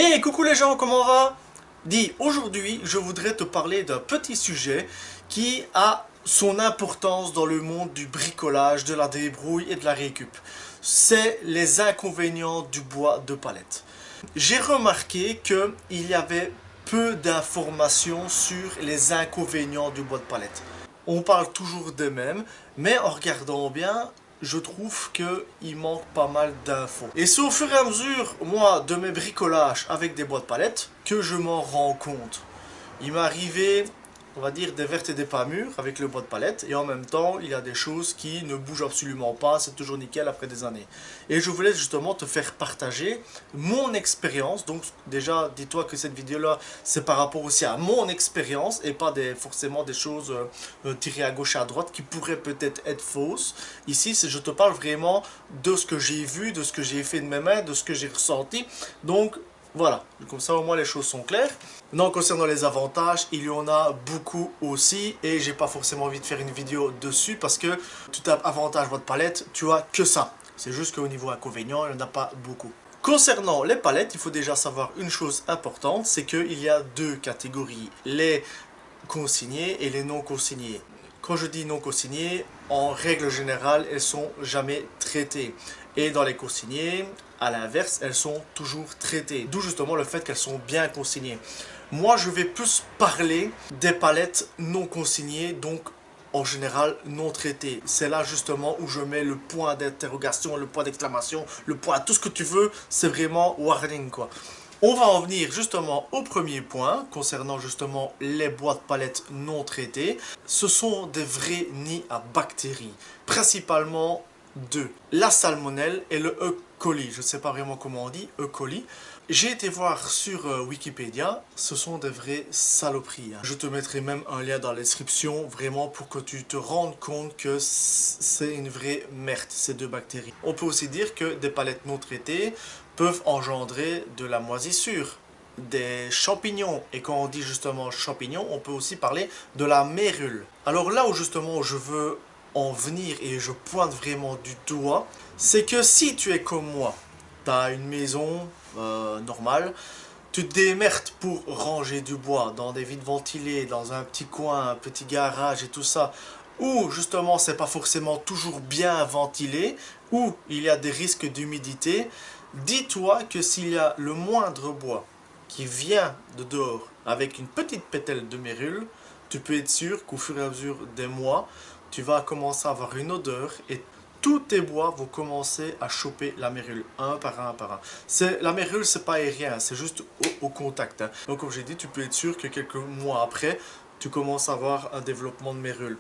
Hey, coucou les gens, comment va? Dis, aujourd'hui, je voudrais te parler d'un petit sujet qui a son importance dans le monde du bricolage, de la débrouille et de la récup. C'est les inconvénients du bois de palette. J'ai remarqué qu'il y avait peu d'informations sur les inconvénients du bois de palette. On parle toujours des mêmes, mais en regardant bien, je trouve qu'il manque pas mal d'infos. Et c'est au fur et à mesure, moi, de mes bricolages avec des bois de palette, que je m'en rends compte. Il m'est arrivé, on va dire, des vertes et des pas mûres avec le bois de palette, et en même temps, il y a des choses qui ne bougent absolument pas, c'est toujours nickel après des années. Et je voulais justement te faire partager mon expérience. Donc déjà, dis-toi que cette vidéo-là, c'est par rapport aussi à mon expérience, et pas forcément des choses tirées à gauche et à droite qui pourraient peut-être être fausses. Ici, je te parle vraiment de ce que j'ai vu, de ce que j'ai fait de mes mains, de ce que j'ai ressenti. Donc, voilà, comme ça au moins les choses sont claires. Maintenant concernant les avantages, il y en a beaucoup aussi et j'ai pas forcément envie de faire une vidéo dessus parce que tout avantage bois de palette, tu as que ça. C'est juste qu'au niveau inconvénient, il n'y en a pas beaucoup. Concernant les palettes, il faut déjà savoir une chose importante, c'est qu'il y a deux catégories, les consignés et les non consignés. Quand je dis non consignés, en règle générale, elles sont jamais traitées. Et dans les consignés, à l'inverse, elles sont toujours traitées. D'où justement le fait qu'elles sont bien consignées. Moi, je vais plus parler des palettes non consignées, donc en général non traitées. C'est là justement où je mets le point d'interrogation, le point d'exclamation, le point, tout ce que tu veux, c'est vraiment warning quoi. On va en venir justement au premier point, concernant justement les bois de palette non traités. Ce sont des vrais nids à bactéries, principalement deux, la salmonelle et le E. coli. Je ne sais pas vraiment comment on dit, E. coli. J'ai été voir sur Wikipédia, ce sont des vraies saloperies. Je te mettrai même un lien dans la description, vraiment pour que tu te rendes compte que c'est une vraie merde, ces deux bactéries. On peut aussi dire que des palettes non traitées peuvent engendrer de la moisissure, des champignons. Et quand on dit justement champignons, on peut aussi parler de la mérule. Alors là où justement je veux en venir et je pointe vraiment du doigt, c'est que si tu es comme moi, tu as une maison normale, tu te démerdes pour ranger du bois dans des vides ventilés, dans un petit coin, un petit garage et tout ça, où justement c'est pas forcément toujours bien ventilé, où il y a des risques d'humidité, dis-toi que s'il y a le moindre bois qui vient de dehors avec une petite pétale de mérule, tu peux être sûr qu'au fur et à mesure des mois, tu vas commencer à avoir une odeur et tous tes bois vont commencer à choper la mérule, un par un par un. La mérule, c'est pas aérien, c'est juste au contact. Hein. Donc comme j'ai dit, tu peux être sûr que quelques mois après, tu commences à avoir un développement de mérule.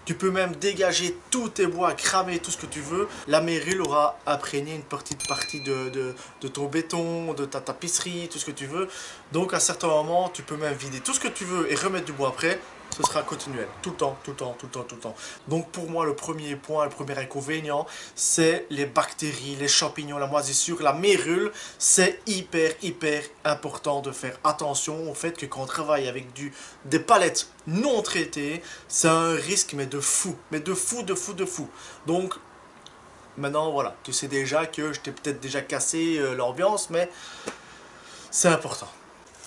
Tu peux même dégager tous tes bois, cramer tout ce que tu veux. La mérule aura imprégné une petite partie de ton béton, de ta tapisserie, tout ce que tu veux. Donc à certains moments, tu peux même vider tout ce que tu veux et remettre du bois après. Ce sera continuel, tout le temps, tout le temps, tout le temps, tout le temps. Donc pour moi, le premier point, le premier inconvénient, c'est les bactéries, les champignons, la moisissure, la mérule. C'est hyper, hyper important de faire attention au fait que quand on travaille avec des palettes non traitées, c'est un risque, mais de fou, de fou, de fou, de fou. Donc maintenant, voilà, tu sais déjà que je t'ai peut-être déjà cassé l'ambiance, mais c'est important.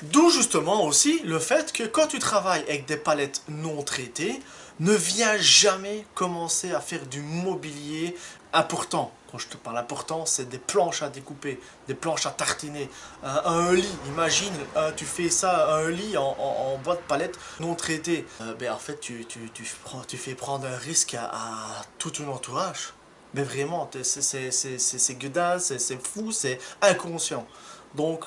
D'où justement aussi le fait que quand tu travailles avec des palettes non traitées, ne viens jamais commencer à faire du mobilier important. Quand je te parle important, c'est des planches à découper, des planches à tartiner, un lit. Imagine, tu fais ça, un lit en bois de palette non traité. En fait, tu fais prendre un risque à tout ton entourage. Mais vraiment, c'est gueudin, c'est fou, c'est inconscient. Donc,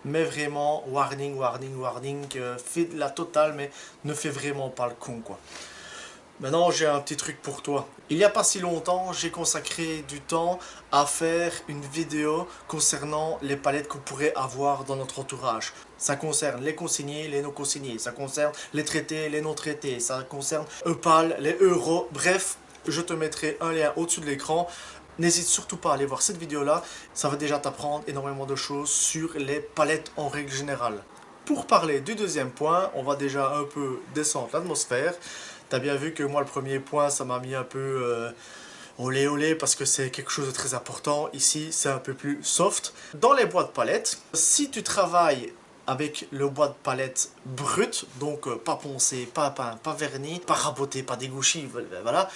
mais vraiment, warning, warning, warning, fais la totale, mais ne fais vraiment pas le con, quoi. Maintenant, j'ai un petit truc pour toi. Il n'y a pas si longtemps, j'ai consacré du temps à faire une vidéo concernant les palettes qu'on pourrait avoir dans notre entourage. Ça concerne les consignés, les non consignés, ça concerne les traités, les non traités, ça concerne EPAL, les euros, bref, je te mettrai un lien au-dessus de l'écran. N'hésite surtout pas à aller voir cette vidéo-là, ça va déjà t'apprendre énormément de choses sur les palettes en règle générale. Pour parler du deuxième point, on va déjà un peu descendre l'atmosphère. T'as bien vu que moi le premier point, ça m'a mis un peu olé olé parce que c'est quelque chose de très important. Ici, c'est un peu plus soft. Dans les bois de palette, si tu travailles avec le bois de palette brut, donc pas poncé, pas peint, pas verni, pas raboté, pas dégouchi, voilà,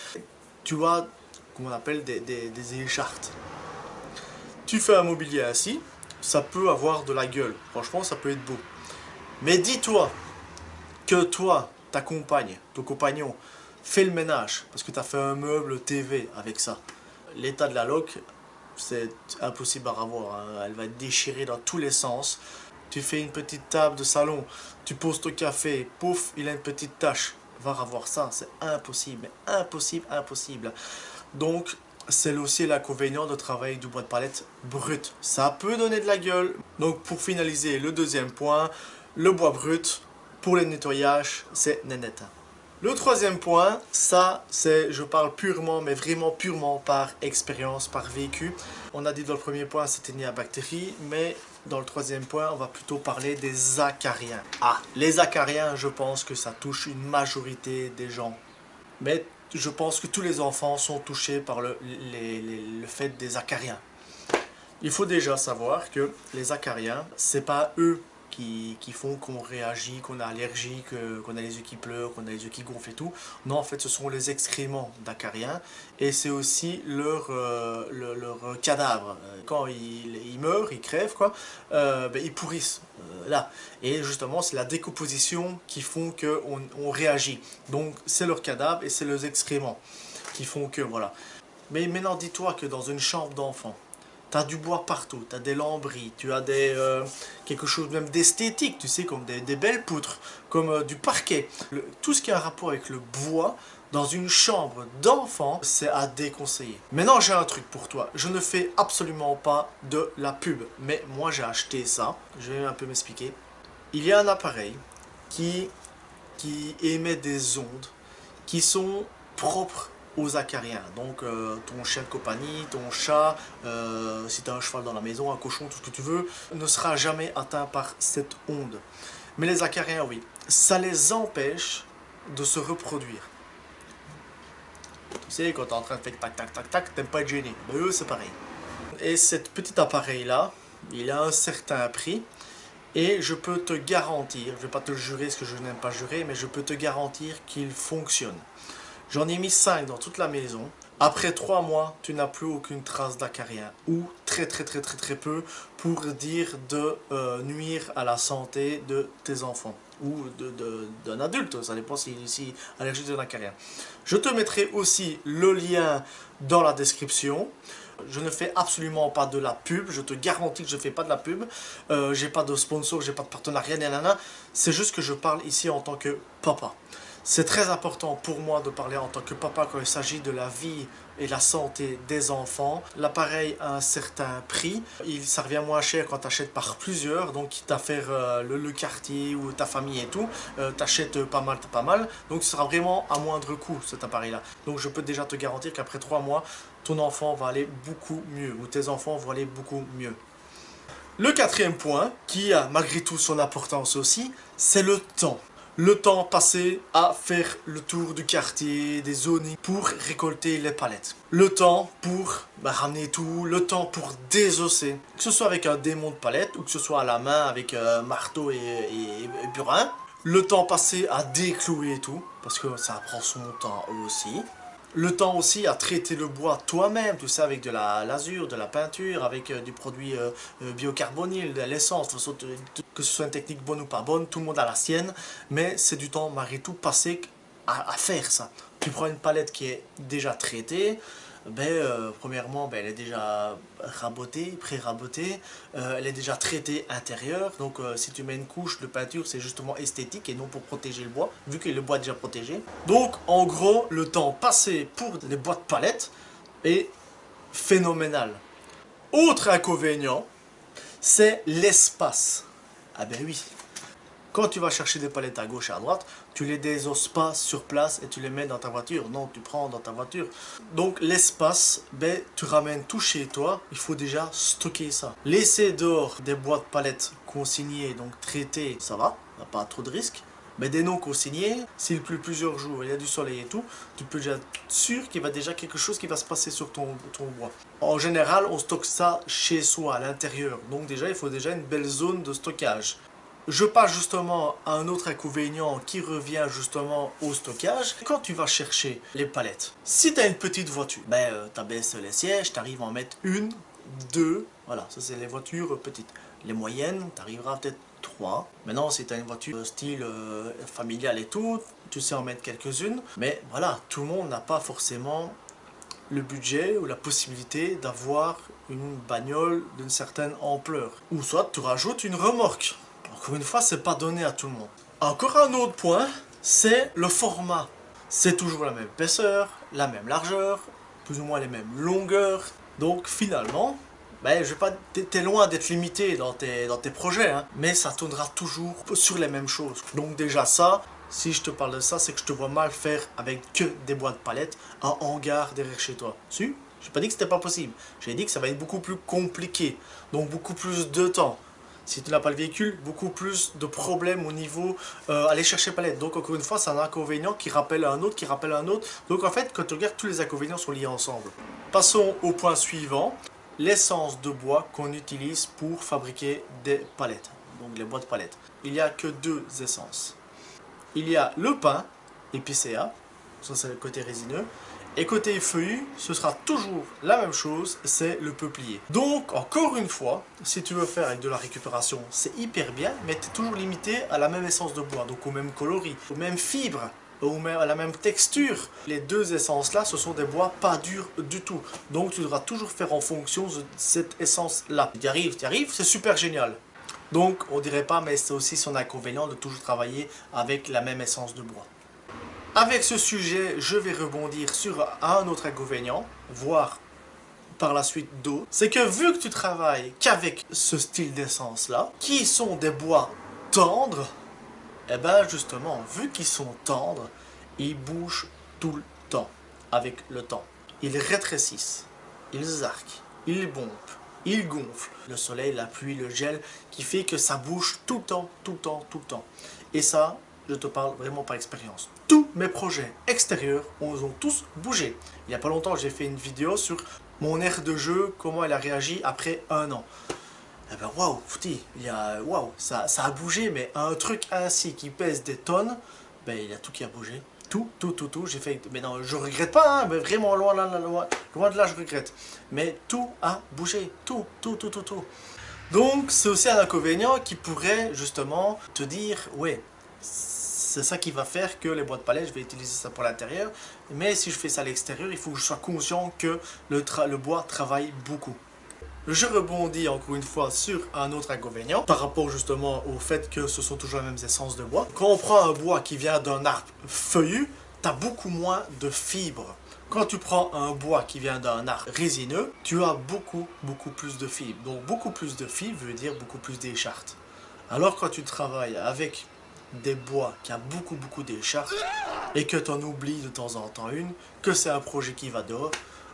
tu as, comment on appelle, des échartes. Tu fais un mobilier ainsi, ça peut avoir de la gueule. Franchement, ça peut être beau. Mais dis-toi que toi, ta compagne, ton compagnon, fait le ménage parce que tu as fait un meuble TV avec ça. L'état de la loque, c'est impossible à revoir, hein. Elle va être déchirée dans tous les sens. Tu fais une petite table de salon, tu poses ton café, pouf, il a une petite tache. Va revoir ça, c'est impossible, mais impossible, impossible. Donc, c'est aussi l'inconvénient de travailler avec du bois de palette brut. Ça peut donner de la gueule. Donc, pour finaliser le deuxième point, le bois brut, pour les nettoyages, c'est nénette. Le troisième point, ça, c'est, je parle purement, mais vraiment purement par expérience, par vécu. On a dit dans le premier point, c'était lié à bactéries, mais dans le troisième point, on va plutôt parler des acariens. Ah, les acariens, je pense que ça touche une majorité des gens. Mais je pense que tous les enfants sont touchés par le fait des acariens. Il faut déjà savoir que les acariens, c'est pas eux qui font qu'on réagit, qu'on est allergique, qu'on a les yeux qui pleurent, qu'on a les yeux qui gonflent et tout. Non, en fait, ce sont les excréments d'acariens et c'est aussi leur cadavre. Quand ils meurent, ils crèvent, quoi, ils pourrissent. Là. Et justement, c'est la décomposition qui font qu'on réagit. Donc, c'est leur cadavre et c'est leurs excréments qui font que, voilà. Mais maintenant, dis-toi que dans une chambre d'enfant, tu as du bois partout, tu as des lambris, tu as quelque chose même d'esthétique, tu sais, comme des belles poutres, comme du parquet. Tout ce qui a un rapport avec le bois, dans une chambre d'enfant, c'est à déconseiller. Maintenant, j'ai un truc pour toi. Je ne fais absolument pas de la pub, mais moi, j'ai acheté ça. Je vais un peu m'expliquer. Il y a un appareil qui émet des ondes qui sont propres aux acariens. Donc ton chien de compagnie, ton chat, si tu as un cheval dans la maison, un cochon, tout ce que tu veux, ne sera jamais atteint par cette onde. Mais les acariens, oui, ça les empêche de se reproduire. Tu sais, quand tu es en train de faire tac tac tac tac, t'aimes pas être gêné. Mais eux, c'est pareil. Et cet petit appareil-là, il a un certain prix. Et je peux te garantir, je ne vais pas te le jurer parce que je n'aime pas jurer, mais je peux te garantir qu'il fonctionne. J'en ai mis 5 dans toute la maison. Après 3 mois, tu n'as plus aucune trace d'acarien. Ou très peu pour dire de nuire à la santé de tes enfants. Ou d'un adulte, ça dépend si allergique d'un acarien. Je te mettrai aussi le lien dans la description. Je ne fais absolument pas de la pub, je te garantis que je ne fais pas de la pub. J'ai pas de sponsor, j'ai pas de partenariat, nanana. C'est juste que je parle ici en tant que papa. C'est très important pour moi de parler en tant que papa quand il s'agit de la vie et la santé des enfants. L'appareil a un certain prix. Ça revient moins cher quand tu achètes par plusieurs. Donc, quitte à faire le quartier ou ta famille et tout, tu achètes pas mal. Donc, ce sera vraiment à moindre coût cet appareil-là. Donc, je peux déjà te garantir qu'après 3 mois, ton enfant va aller beaucoup mieux. Ou tes enfants vont aller beaucoup mieux. Le quatrième point, qui a malgré tout son importance aussi, c'est le temps. Le temps passé à faire le tour du quartier, des zones pour récolter les palettes. Le temps pour ramener tout, le temps pour désosser. Que ce soit avec un démon de palette ou que ce soit à la main avec marteau et burin. Le temps passé à déclouer tout, parce que ça prend son temps aussi. Le temps aussi à traiter le bois toi-même, tout ça avec de la lasure, de la peinture, avec du produit biocarbonyle, de l'essence, que ce soit une technique bonne ou pas bonne, tout le monde a la sienne, mais c'est du temps malgré tout passé à faire ça. Tu prends une palette qui est déjà traitée, premièrement, elle est déjà rabotée, pré-rabotée, elle est déjà traitée intérieure, donc si tu mets une couche de peinture, c'est justement esthétique et non pour protéger le bois, vu que le bois est déjà protégé. Donc en gros, le temps passé pour les bois de palette est phénoménal. Autre inconvénient, c'est l'espace. Ah ben oui. Quand tu vas chercher des palettes à gauche et à droite, tu les désosses pas sur place et tu les mets dans ta voiture. Non, tu prends dans ta voiture. Donc l'espace, tu ramènes tout chez toi. Il faut déjà stocker ça. Laisser dehors des boîtes palettes consignées, donc traitées, ça va. Il n'y a pas trop de risques. Mais des non consignés, s'il pleut plusieurs jours, il y a du soleil et tout, tu peux déjà être sûr qu'il va déjà quelque chose qui va se passer sur ton bois. En général, on stocke ça chez soi, à l'intérieur. Donc déjà, il faut déjà une belle zone de stockage. Je passe justement à un autre inconvénient qui revient justement au stockage. Quand tu vas chercher les palettes, si tu as une petite voiture, tu abaisses les sièges, tu arrives à en mettre une, deux, voilà, ça c'est les voitures petites. Les moyennes, tu arriveras peut-être 3. Maintenant, si tu as une voiture style familiale et tout, tu sais en mettre quelques-unes. Mais voilà, tout le monde n'a pas forcément le budget ou la possibilité d'avoir une bagnole d'une certaine ampleur. Ou soit tu rajoutes une remorque. Encore une fois, c'est pas donné à tout le monde. Encore un autre point, c'est le format. C'est toujours la même épaisseur, la même largeur, plus ou moins les mêmes longueurs. Donc finalement, t'es loin d'être limité dans tes projets, hein, mais ça tournera toujours sur les mêmes choses. Donc déjà ça, si je te parle de ça, c'est que je te vois mal faire avec que des boîtes de palettes, un hangar derrière chez toi. Si? J'ai pas dit que c'était pas possible. J'ai dit que ça va être beaucoup plus compliqué, donc beaucoup plus de temps. Si tu n'as pas le véhicule, beaucoup plus de problèmes au niveau aller chercher palette. Donc encore une fois, c'est un inconvénient qui rappelle un autre, qui rappelle un autre. Donc en fait, quand tu regardes, tous les inconvénients sont liés ensemble. Passons au point suivant, l'essence de bois qu'on utilise pour fabriquer des palettes. Donc les boîtes palettes. Il n'y a que deux essences. Il y a le pin, épicéa, ça c'est le côté résineux. Et côté feuillu, ce sera toujours la même chose, c'est le peuplier. Donc, encore une fois, si tu veux faire avec de la récupération, c'est hyper bien, mais tu es toujours limité à la même essence de bois, donc au même coloris, aux mêmes fibres, à la même texture. Les deux essences-là, ce sont des bois pas durs du tout. Donc, tu devras toujours faire en fonction de cette essence-là. Tu y arrives, c'est super génial. Donc, on dirait pas, mais c'est aussi son inconvénient de toujours travailler avec la même essence de bois. Avec ce sujet, je vais rebondir sur un autre inconvénient, voire par la suite d'autres. C'est que vu que tu travailles qu'avec ce style d'essence là, qui sont des bois tendres, et ben justement, vu qu'ils sont tendres, ils bougent tout le temps avec le temps. Ils rétrécissent, ils arquent, ils bombent, ils gonflent. Le soleil, la pluie, le gel, qui fait que ça bouge tout le temps, tout le temps, tout le temps. Et ça, je te parle vraiment par expérience. Tous mes projets extérieurs ont tous bougé. Il n'y a pas longtemps, j'ai fait une vidéo sur mon aire de jeu, comment elle a réagi après un an. Eh ben waouh, fouti, waouh, ça a bougé, mais un truc ainsi qui pèse des tonnes, ben il y a tout qui a bougé. Tout. J'ai fait, mais non, je regrette pas, hein, mais vraiment loin de là, je regrette. Mais tout a bougé, tout. Donc c'est aussi un inconvénient qui pourrait justement te dire, ouais, c'est ça qui va faire que les boîtes palettes, je vais utiliser ça pour l'intérieur. Mais si je fais ça à l'extérieur, il faut que je sois conscient que le bois travaille beaucoup. Je rebondis encore une fois sur un autre inconvénient par rapport justement au fait que ce sont toujours les mêmes essences de bois. Quand on prend un bois qui vient d'un arbre feuillu, tu as beaucoup moins de fibres. Quand tu prends un bois qui vient d'un arbre résineux, tu as beaucoup plus de fibres. Donc beaucoup plus de fibres veut dire beaucoup plus d'échartes. Alors quand tu travailles avec des bois qui a beaucoup d'écharpes et que tu en oublies de temps en temps une, que c'est un projet qui va dehors,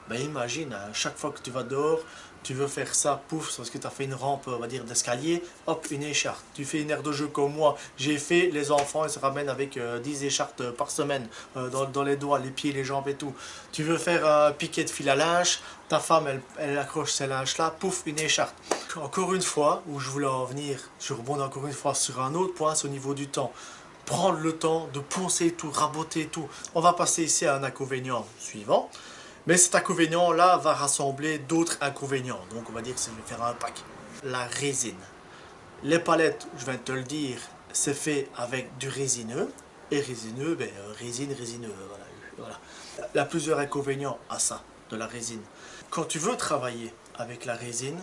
ben imagine, à chaque fois que tu vas dehors, tu veux faire ça, pouf, parce que tu as fait une rampe, on va dire, d'escalier, hop, une écharpe. Tu fais une aire de jeu comme moi, j'ai fait, les enfants, ils se ramènent avec 10 écharpes par semaine, dans les doigts, les pieds, les jambes et tout. Tu veux faire un piquet de fil à linge, ta femme, elle accroche ces linges-là, pouf, une écharpe. Encore une fois, où je voulais en venir, je rebondis encore une fois sur un autre point, c'est au niveau du temps. Prendre le temps de poncer tout, raboter tout. On va passer ici à un inconvénient suivant. Mais cet inconvénient-là va rassembler d'autres inconvénients. Donc on va dire que je vais faire un pack. La résine. Les palettes, je viens de te le dire, c'est fait avec du résineux. Et résineux, résineux. Voilà. Il y a plusieurs inconvénients à ça, de la résine. Quand tu veux travailler avec la résine,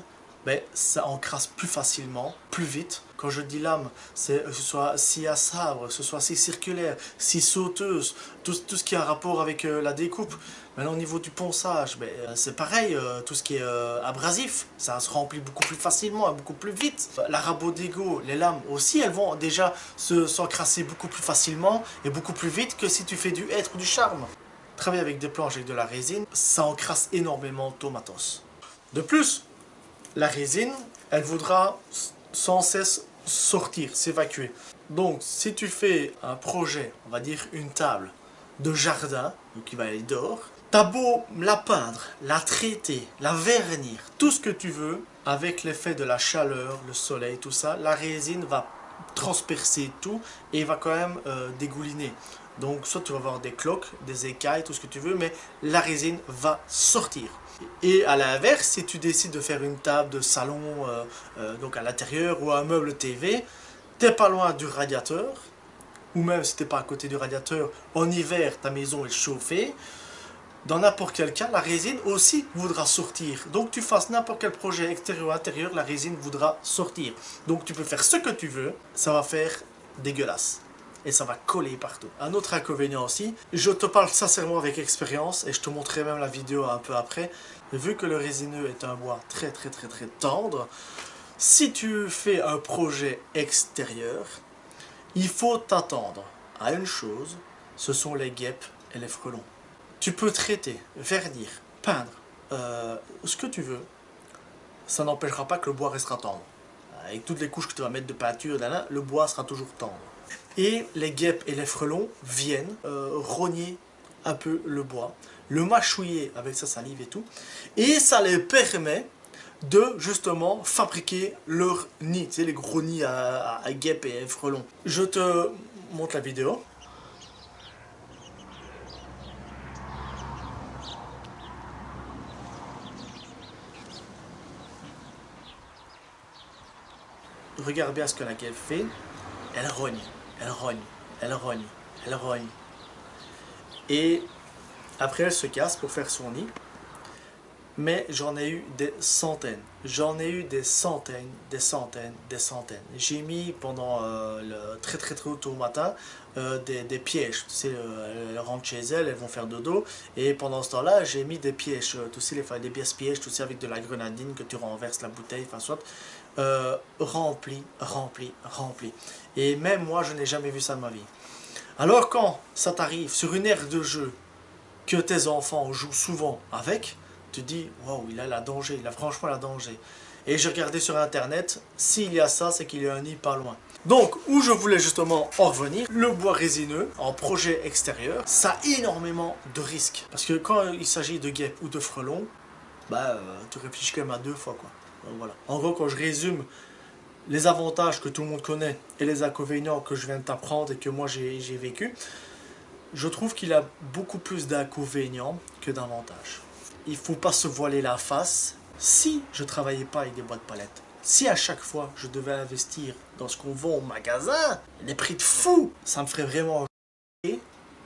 ça encrasse plus facilement, plus vite. Quand je dis lame, c'est que ce soit scie à sabre, que ce soit scie circulaire, scie sauteuse, tout ce qui a rapport avec la découpe. Maintenant au niveau du ponçage, c'est pareil, tout ce qui est abrasif, ça se remplit beaucoup plus facilement et beaucoup plus vite. La rabot d'égo, les lames aussi, elles vont déjà s'encrasser beaucoup plus facilement et beaucoup plus vite que si tu fais du hêtre ou du charme. Travailler avec des planches avec de la résine, ça encrasse énormément ton matos. De plus, la résine, elle voudra sans cesse sortir, s'évacuer. Donc si tu fais un projet, on va dire une table de jardin, donc qui va aller dehors, t'as beau la peindre, la traiter, la vernir, tout ce que tu veux, avec l'effet de la chaleur, le soleil, tout ça, la résine va transpercer tout et va quand même dégouliner. Donc soit tu vas avoir des cloques, des écailles, tout ce que tu veux, mais la résine va sortir. Et à l'inverse, si tu décides de faire une table de salon donc à l'intérieur ou un meuble TV, t'es pas loin du radiateur, ou même si t'es pas à côté du radiateur, en hiver ta maison est chauffée, dans n'importe quel cas, la résine aussi voudra sortir. Donc tu fasses n'importe quel projet extérieur ou intérieur, la résine voudra sortir. Donc tu peux faire ce que tu veux, ça va faire dégueulasse. Et ça va coller partout. Un autre inconvénient aussi, je te parle sincèrement avec expérience, et je te montrerai même la vidéo un peu après, vu que le résineux est un bois très tendre, si tu fais un projet extérieur, il faut t'attendre à une chose, ce sont les guêpes et les frelons. Tu peux traiter, vernir, peindre, ce que tu veux, ça n'empêchera pas que le bois restera tendre. Avec toutes les couches que tu vas mettre de peinture, le bois sera toujours tendre. Et les guêpes et les frelons viennent rogner un peu le bois, le mâchouiller avec sa salive et tout, et ça les permet de justement fabriquer leur nid, tu sais, les gros nids à guêpes et frelons. Je te montre la vidéo. Regarde bien ce que la guêpe fait. Elle rogne, elle rogne, elle rogne, elle rogne. Et après elle se casse pour faire son nid. Mais j'en ai eu des centaines. J'en ai eu des centaines, des centaines, des centaines. J'ai mis pendant le très tôt au matin des pièges. Tu sais, elles rentrent chez elles, elles vont faire dodo. Et pendant ce temps-là, j'ai mis des pièges. Tu sais, des pièges, tu sais, avec de la grenadine que tu renverses la bouteille, enfin soit. Rempli. Et même moi, je n'ai jamais vu ça de ma vie. Alors quand ça t'arrive sur une aire de jeu que tes enfants jouent souvent avec, tu te dis, waouh, il a la danger, il a franchement la danger. Et j'ai regardé sur internet, s'il y a ça, c'est qu'il y a un nid pas loin. Donc, où je voulais justement en revenir, le bois résineux, en projet extérieur, ça a énormément de risques. Parce que quand il s'agit de guêpes ou de frelons, bah, tu réfléchis quand même à deux fois, quoi. Donc, voilà. En gros, quand je résume les avantages que tout le monde connaît et les inconvénients que je viens de t'apprendre et que moi j'ai vécu, je trouve qu'il a beaucoup plus d'inconvénients que d'avantages. Il ne faut pas se voiler la face. Si je ne travaillais pas avec des boîtes palettes, si à chaque fois je devais investir dans ce qu'on vend au magasin, des prix de fou, ça me ferait vraiment chier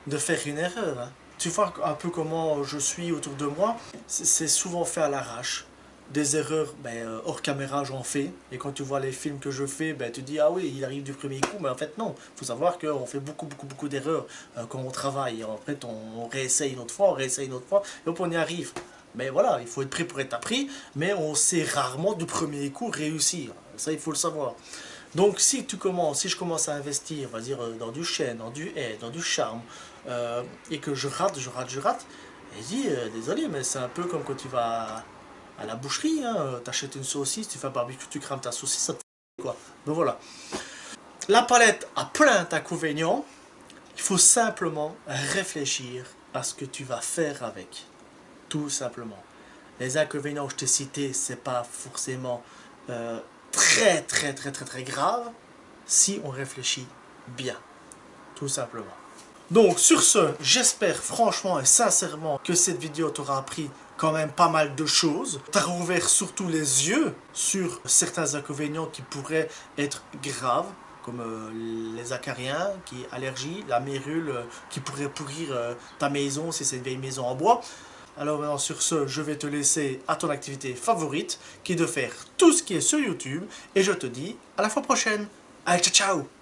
de faire une erreur. Hein. Tu vois un peu comment je suis autour de moi, c'est souvent fait à l'arrache. Des erreurs, hors caméra j'en fais, et quand tu vois les films que je fais, tu dis ah oui, il arrive du premier coup, mais en fait non, il faut savoir qu'on fait beaucoup d'erreurs quand on travaille, et en fait on réessaye une autre fois, et hop on y arrive. Mais voilà, il faut être prêt pour être appris, mais on sait rarement du premier coup réussir, ça il faut le savoir. Donc si je commence à investir, on va dire dans du chêne, dans du hêtre, dans du charme, et que je rate, et je dis désolé, mais c'est un peu comme quand tu vas à la boucherie, hein, t'achètes une saucisse, tu fais un barbecue, tu crames ta saucisse, ça te fait quoi. Donc voilà. La palette a plein d'inconvénients. Il faut simplement réfléchir à ce que tu vas faire avec. Tout simplement. Les inconvénients que je t'ai cités, c'est pas forcément très grave si on réfléchit bien. Tout simplement. Donc sur ce, j'espère franchement et sincèrement que cette vidéo t'aura appris quand même pas mal de choses. T'as ouvert surtout les yeux sur certains inconvénients qui pourraient être graves, comme les acariens, qui est allergie, la mérule qui pourrait pourrir ta maison si c'est une vieille maison en bois. Alors maintenant sur ce, je vais te laisser à ton activité favorite, qui est de faire tout ce qui est sur YouTube, et je te dis à la fois prochaine. Allez, ciao ciao!